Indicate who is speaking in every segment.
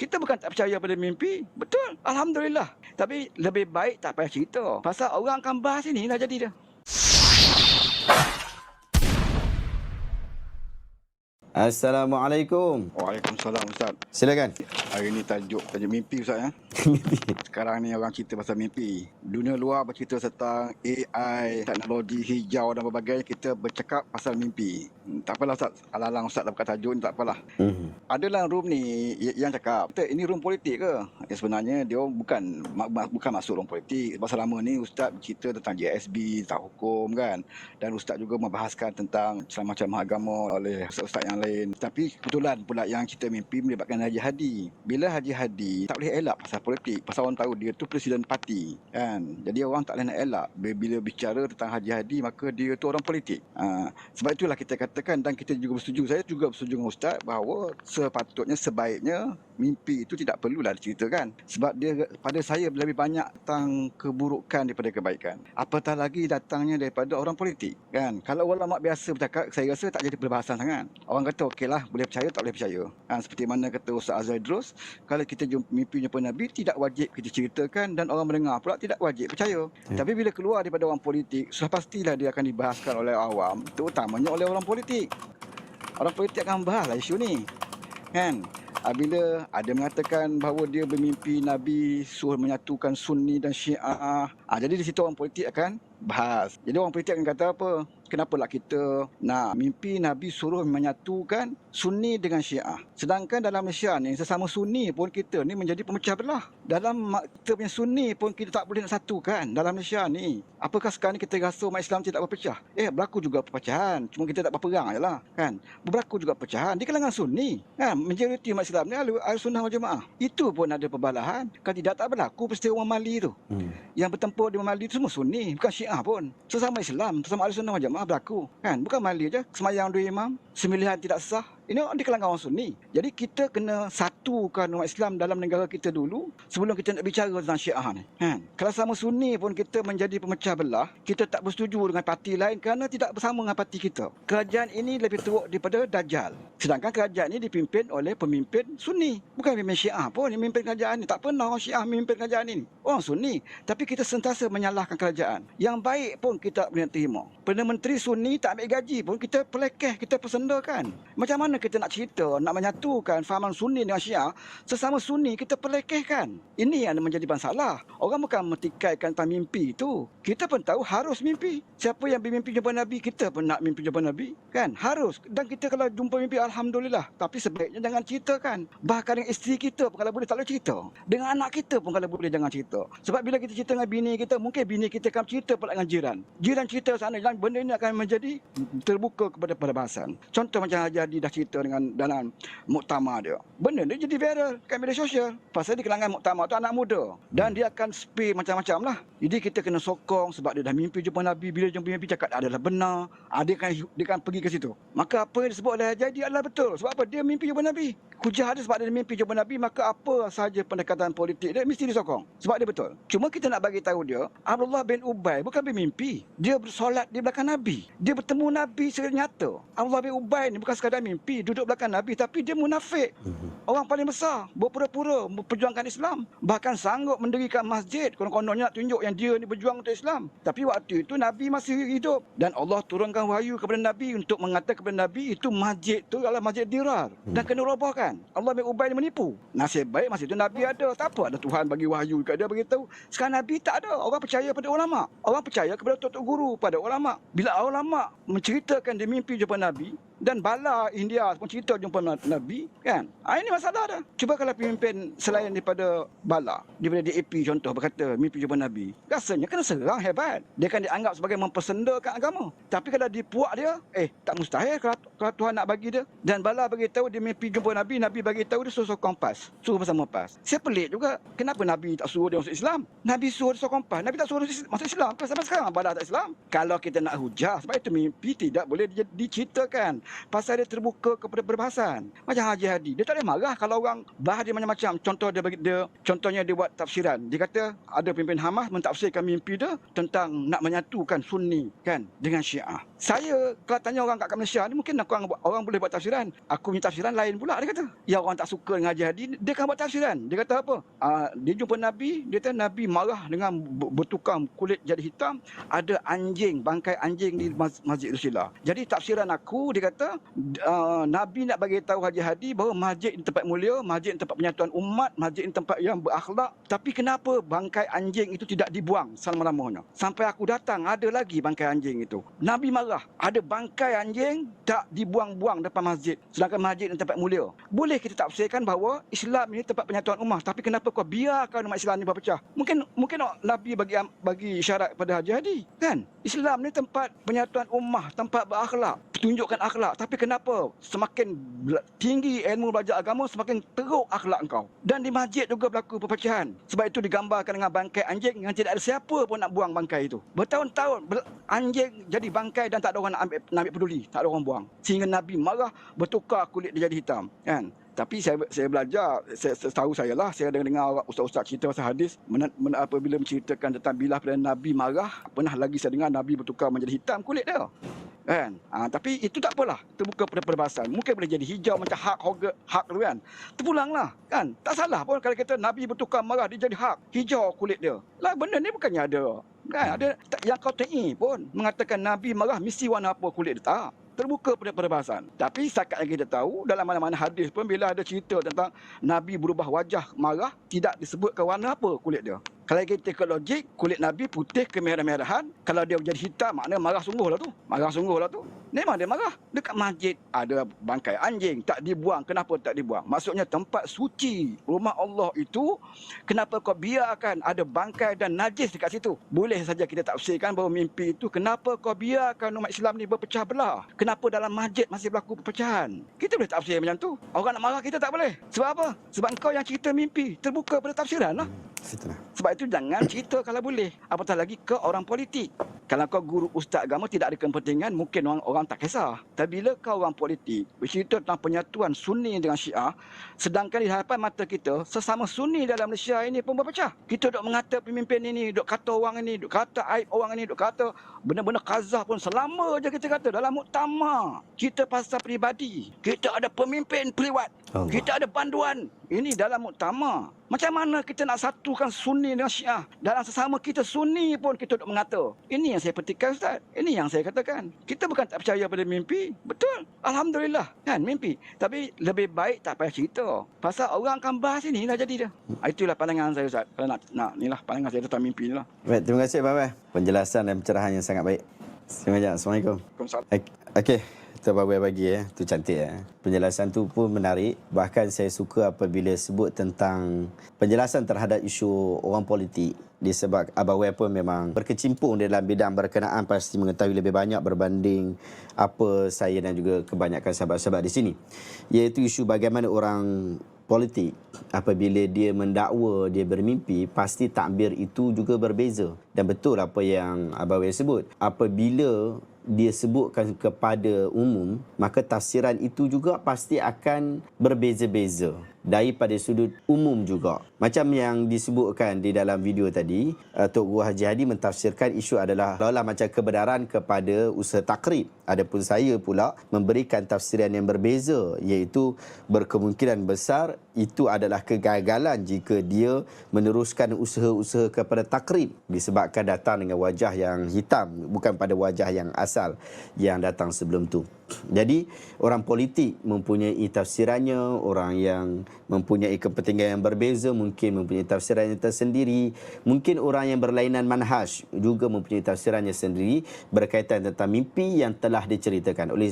Speaker 1: Kita bukan tak percaya pada mimpi. Betul. Alhamdulillah. Tapi lebih baik tak payah cerita. Pasal orang akan bahas ini dah jadi dah.
Speaker 2: Assalamualaikum.
Speaker 1: Waalaikumsalam Ustaz.
Speaker 2: Silakan.
Speaker 1: Hari ni tajuk mimpi Ustaz ya. Sekarang ni orang cerita pasal mimpi. Dunia luar bercerita tentang AI, teknologi hijau dan berbagai. Kita bercakap pasal mimpi. Tak apalah Ustaz. Alang-alang Ustaz dah buka tajuk ni tak apalah. Adalah room ni yang cakap, ini room politik ke? Sebenarnya dia bukan masuk room politik. Masa lama ni Ustaz bercerita tentang JSB, tentang hukum kan. Dan Ustaz juga membahaskan tentang macam-macam agama oleh Ustaz yang lain. Tapi kebetulan pula yang cerita mimpi melibatkan Haji Hadi. Bila Haji Hadi tak boleh elak pasal politik. Pasal orang tahu dia tu presiden parti kan. Jadi orang tak boleh nak elak. Bila bicara tentang Haji Hadi maka dia tu orang politik. Sebab itulah kita katakan dan kita juga bersetuju. Saya juga bersetuju dengan Ustaz bahawa sebaiknya mimpi itu tidak perlulah diceritakan. Sebab dia pada saya lebih banyak tentang keburukan daripada kebaikan. Apatah lagi datangnya daripada orang politik kan. Kalau ulama biasa bercakap, saya rasa tak jadi perbahasan sangat. Orang kata okeylah, boleh percaya tak boleh percaya. Seperti mana kata Ustaz Azhar Idrus, kalau kita mimpi jumpa Nabi tidak wajib kita ceritakan dan orang mendengar pula tidak wajib percaya. Tapi bila keluar daripada orang politik, sudah pastilah dia akan dibahaskan oleh awam, terutamanya oleh orang politik. Orang politik akan bahaslah isu ni kan. Bila ada mengatakan bahawa dia bermimpi Nabi suruh menyatukan Sunni dan Syiah. Jadi di situ orang politik akan bahas. Jadi orang politik akan kata apa? Kenapalah kita nak mimpi Nabi suruh menyatukan Sunni dengan Syiah. Sedangkan dalam Malaysia ni sesama Sunni pun kita ni menjadi pemecah belah. Dalam kita punya Sunni pun kita tak boleh nak satukan dalam Malaysia ni. Apakah sekarang ni kita rasa umat Islam tidak berpecah? Berlaku juga perpecahan. Cuma kita tak berperang je lah kan. Berlaku juga perpecahan di kalangan Sunni kan. Majoriti umat Islam ni Ahlussunnah wal Jamaah. Itu pun ada perbalahan. Kalau tidak tak berlaku peristiwa Mali tu. Yang bertempur di Mali tu semua Sunni, bukan Syiah pun. Sesama Islam, sesama Ahlussunnah wal Jamaah berlaku kan. Bukan Mali je, semayang 2 imam, semilihan tidak sah. Ini di kalangan orang Sunni. Jadi kita kena satukan umat Islam dalam negara kita dulu sebelum kita nak bicara tentang Syiah ni kan. Kalau sama Sunni pun kita menjadi pemecah belah, kita tak bersetuju dengan parti lain kerana tidak bersama dengan parti kita. Kerajaan ini lebih teruk daripada Dajjal. Sedangkan kerajaan ini dipimpin oleh pemimpin Sunni, bukan pemimpin Syiah pun yang memimpin kerajaan ini. Tak pernah orang Syiah memimpin kerajaan ini. Orang Sunni. Tapi kita sentiasa menyalahkan kerajaan. Yang baik pun kita tak boleh terima. Perdana Menteri Sunni tak ambil gaji pun kita pelekeh, kita persendakan. Macam mana kita nak cerita, nak menyatukan fahaman Sunni dengan Syiah, sesama Sunni kita pelekehkan. Ini yang menjadi masalah. Orang bukan metikaikan tentang mimpi itu. Kita pun tahu harus mimpi. Siapa yang bermimpi jumpa Nabi, kita pun nak mimpi jumpa Nabi. Kan? Harus. Dan kita kalau jumpa mimpi, Alhamdulillah. Tapi sebaiknya jangan ceritakan. Bahkan dengan isteri kita pun kalau boleh tak boleh cerita. Dengan anak kita pun kalau boleh jangan cerita. Sebab bila kita cerita dengan bini kita, mungkin bini kita akan cerita pula dengan jiran. Jiran cerita sana, dan benda ini akan menjadi terbuka kepada perbahasan. Contoh macam Haji Hadi dah cerita dengan dalam muktamar dia. Benda ni jadi viral kat media sosial. Pasal di kalangan muktamar tu anak muda. Dan dia akan spill macam-macam lah. Jadi kita kena sokong sebab dia dah mimpi jumpa Nabi. Bila jumpa mimpi cakap adalah benar. Dia akan pergi ke situ. Maka apa yang disebut oleh Haji Hadi adalah betul. Sebab apa? Dia mimpi jumpa Nabi. Hujah dia sebab dia mimpi jumpa Nabi, maka apa sahaja pendekatan politik dia mesti disokong. Sebab dia betul. Cuma kita nak bagi tahu dia, Abdullah bin Ubay bukan bermimpi. Dia bersolat di belakang Nabi. Dia bertemu Nabi secara nyata. Abdullah bin Ubay ni bukan sekadar mimpi, duduk belakang Nabi, tapi dia munafik. Orang paling besar, berpura-pura memperjuangkan Islam. Bahkan sanggup mendirikan masjid. Konon-kononnya nak tunjuk yang dia ni berjuang untuk Islam. Tapi waktu itu Nabi masih hidup. Dan Allah turunkan wahyu kepada Nabi untuk mengatakan kepada Nabi, itu masjid tu adalah masjid Dirar. Dan kena robohkan. Allah bin Ubay ni menipu. Nasib baik masa itu Nabi ada. Tak apa, ada Tuhan bagi wahyu kat dia, beritahu. Sekarang Nabi tak ada. Orang percaya pada ulama. Orang percaya kepada tok guru, pada ulama. Bila ulama menceritakan dia mimpi jumpa Nabi, dan bala India pun cerita jumpa Nabi kan. Ini masalah dah. Cuba kalau pemimpin selain daripada bala, daripada DAP contoh berkata mimpi jumpa Nabi, rasanya kena serang hebat. Dia akan dianggap sebagai mempersendakan agama. Tapi kalau dipuak dia, tak mustahil kalau Tuhan nak bagi dia. Dan bala bagi tahu dia mimpi jumpa Nabi, Nabi bagi tahu dia suruh sokong PAS. Suruh bersama PAS. Saya pelik juga. Kenapa Nabi tak suruh dia masuk Islam? Nabi suruh dia sokong PAS. Nabi tak suruh dia masuk Islam. Sampai sekarang bala tak Islam. Kalau kita nak hujah, sebab itu mimpi tidak boleh diceritakan. Pasal dia terbuka kepada perbahasan. Macam Haji Hadi, dia tak boleh marah kalau orang bahas dia macam-macam. Contohnya dia buat tafsiran. Dia kata ada pemimpin Hamas mentafsirkan mimpi dia tentang nak menyatukan Sunni kan dengan Syiah. Saya kalau tanya orang kat Malaysia ni, mungkin orang boleh buat tafsiran. Aku punya tafsiran lain pula, dia kata. Yang orang tak suka dengan Haji Hadi, dia akan buat tafsiran. Dia kata apa? Dia jumpa Nabi, dia kata Nabi marah dengan bertukar kulit jadi hitam, ada anjing, bangkai anjing di Masjid Rasulullah. Jadi tafsiran aku, dia kata Nabi nak bagi tahu Haji Hadi bahawa masjid ini tempat mulia, masjid ini tempat penyatuan umat, masjid ini tempat yang berakhlak. Tapi kenapa bangkai anjing itu tidak dibuang selama-lamanya? Sampai aku datang, ada lagi bangkai anjing itu. Nabi marah, ada bangkai anjing tak dibuang-buang depan masjid, sedangkan masjid ini tempat mulia. Boleh kita tafsirkan bahawa Islam ini tempat penyatuan umat, tapi kenapa kau biarkan umat Islam ini berpecah? Mungkin Nabi bagi isyarat pada Haji Hadi, kan? Islam ni tempat penyatuan ummah, tempat berakhlak, tunjukkan akhlak. Tapi kenapa semakin tinggi ilmu belajar agama, semakin teruk akhlak engkau? Dan di masjid juga berlaku perpecahan. Sebab itu digambarkan dengan bangkai anjing yang tidak ada siapa pun nak buang bangkai itu. Bertahun-tahun anjing jadi bangkai dan tak ada orang nak ambil peduli, tak ada orang buang. Sehingga Nabi marah, bertukar kulit dia jadi hitam, kan? Tapi saya belajar, setahu saya lah, saya dengar ustaz-ustaz cerita pasal hadis, apabila menceritakan tentang bila pada Nabi marah, pernah lagi saya dengar Nabi bertukar menjadi hitam kulit dia, kan? Tapi itu tak apalah, terbuka pada perbahasan. Mungkin boleh jadi hijau macam hak tu, kan? Terpulanglah, kan? Tak salah pun kalau kata Nabi bertukar marah, dia jadi hak, hijau kulit dia. Lah benda ni bukannya ada, kan? Ada yang Qat'i pun mengatakan Nabi marah mesti warna apa kulit dia, tak. Terbuka pada perbahasan. Tapi setakat yang kita tahu, dalam mana-mana hadis pun bila ada cerita tentang Nabi berubah wajah marah, tidak disebutkan warna apa kulit dia. Kalau kita ke logik, kulit Nabi putih kemerah-merahan. Kalau dia jadi hitam, maknanya marah sungguh lah tu. Marah sungguh lah tu. Memang dia marah. Dekat masjid ada bangkai anjing, tak dibuang. Kenapa tak dibuang? Maksudnya tempat suci rumah Allah itu, kenapa kau biarkan ada bangkai dan najis dekat situ? Boleh saja kita tafsirkan bahawa mimpi itu, kenapa kau biarkan umat Islam ni berpecah belah? Kenapa dalam masjid masih berlaku perpecahan? Kita boleh tafsir macam tu. Orang nak marah kita tak boleh. Sebab apa? Sebab kau yang cerita mimpi, terbuka pada tafsiran lah. Sebab itu jangan cerita kalau boleh, apatah lagi ke orang politik. Kalau kau guru ustaz agama tidak ada kepentingan, mungkin orang tak kisah. Tapi bila kau orang politik bercerita tentang penyatuan Sunni dengan Syiah, sedangkan di hadapan mata kita sesama Sunni dalam Malaysia ini pun berpecah. Kita duk mengata pemimpin ini, duk kata orang ini, duk kata aib orang ini, duk kata benda-benda kazah pun selama je kita kata dalam muktamar. Kita pasal peribadi, kita ada pemimpin privat, kita ada panduan. Ini dalam muktamar. Macam mana kita nak satukan Sunni dengan Syiah? Dalam sesama kita Sunni pun kita duk mengata. Ini yang saya petikkan, Ustaz. Ini yang saya katakan. Kita bukan tak percaya pada mimpi. Betul. Alhamdulillah. Kan, mimpi. Tapi lebih baik tak payah cerita. Pasal orang akan bahas ini lah jadi dia. Itulah pandangan saya, Ustaz. Kalau nak inilah pandangan saya tentang mimpi ni lah.
Speaker 2: Baik, terima kasih Abang. Penjelasan dan pencerahan yang sangat baik. Terima kasih. Assalamualaikum. Okey. Itu Abang bagi tu cantik Penjelasan tu pun menarik. Bahkan saya suka apabila sebut tentang penjelasan terhadap isu orang politik. Disebab Abang pun memang berkecimpung dalam bidang berkenaan, pasti mengetahui lebih banyak berbanding apa saya dan juga kebanyakan sahabat-sahabat di sini. Iaitu isu bagaimana orang politik apabila dia mendakwa, dia bermimpi, pasti takbir itu juga berbeza. Dan betul apa yang Abang sebut. Apabila dia sebutkan kepada umum, maka tafsiran itu juga pasti akan berbeza-beza daripada sudut umum juga. Macam yang disebutkan di dalam video tadi, Tok Guru Haji Hadi mentafsirkan isu adalah seolah macam kebenaran kepada usaha takrib. Adapun saya pula memberikan tafsiran yang berbeza, iaitu berkemungkinan besar itu adalah kegagalan jika dia meneruskan usaha-usaha kepada takrib disebabkan datang dengan wajah yang hitam, bukan pada wajah yang asal yang datang sebelum tu. Jadi orang politik mempunyai tafsirannya, orang yang mempunyai kepentingan yang berbeza mungkin mempunyai tafsirannya tersendiri, mungkin orang yang berlainan manhaj juga mempunyai tafsirannya sendiri berkaitan tentang mimpi yang telah diceritakan. Oleh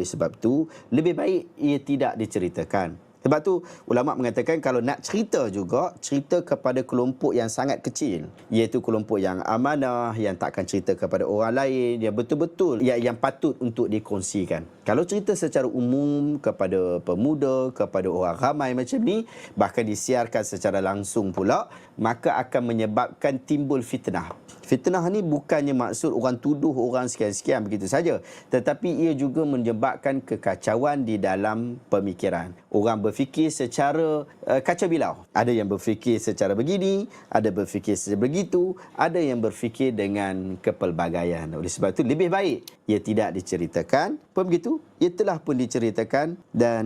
Speaker 2: sebab tu lebih baik ia tidak diceritakan. Sebab tu ulama mengatakan kalau nak cerita juga, cerita kepada kelompok yang sangat kecil, iaitu kelompok yang amanah, yang takkan cerita kepada orang lain, yang betul-betul yang patut untuk dikongsikan. Kalau cerita secara umum kepada pemuda, kepada orang ramai macam ni, bahkan disiarkan secara langsung pula, maka akan menyebabkan timbul fitnah. Fitnah ni bukannya maksud orang tuduh orang sekian-sekian begitu saja, tetapi ia juga menyebabkan kekacauan di dalam pemikiran. Orang berfikir secara kacau bilau. Ada yang berfikir secara begini, ada berfikir secara begitu, ada yang berfikir dengan kepelbagaian. Oleh sebab itu lebih baik ia tidak diceritakan. Apa begitu? Ia telah pun diceritakan dan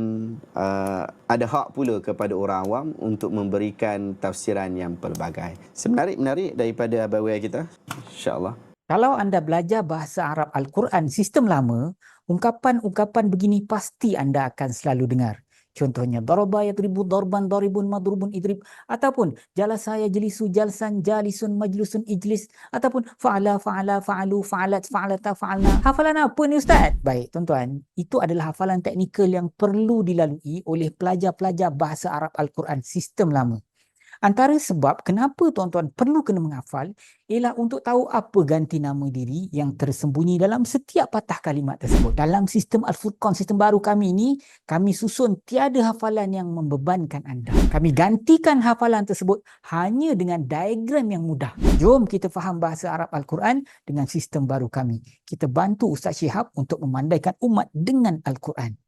Speaker 2: ada hak pula kepada orang awam untuk memberikan tafsiran yang pelbagai. Menarik daripada abang kita. InsyaAllah.
Speaker 3: Kalau anda belajar bahasa Arab Al-Quran sistem lama, ungkapan-ungkapan begini pasti anda akan selalu dengar. Contohnya, daraba yadribu darban daribun madrubun idrib, ataupun jalasa yajlisu jalsan jalisun majlusun ijlis, ataupun fa'ala fa'ala fa'alu fa'alat fa'alata fa'alna. Hafalan apa ni Ustaz? Baik tuan-tuan, itu adalah hafalan teknikal yang perlu dilalui oleh pelajar-pelajar bahasa Arab Al-Quran sistem lama. Antara sebab kenapa tuan-tuan perlu kena menghafal ialah untuk tahu apa ganti nama diri yang tersembunyi dalam setiap patah kalimat tersebut. Dalam sistem Al-Furqan, sistem baru kami ini, kami susun tiada hafalan yang membebankan anda. Kami gantikan hafalan tersebut hanya dengan diagram yang mudah. Jom kita faham bahasa Arab Al-Quran dengan sistem baru kami. Kita bantu Ustaz Syihab untuk memandaikan umat dengan Al-Quran.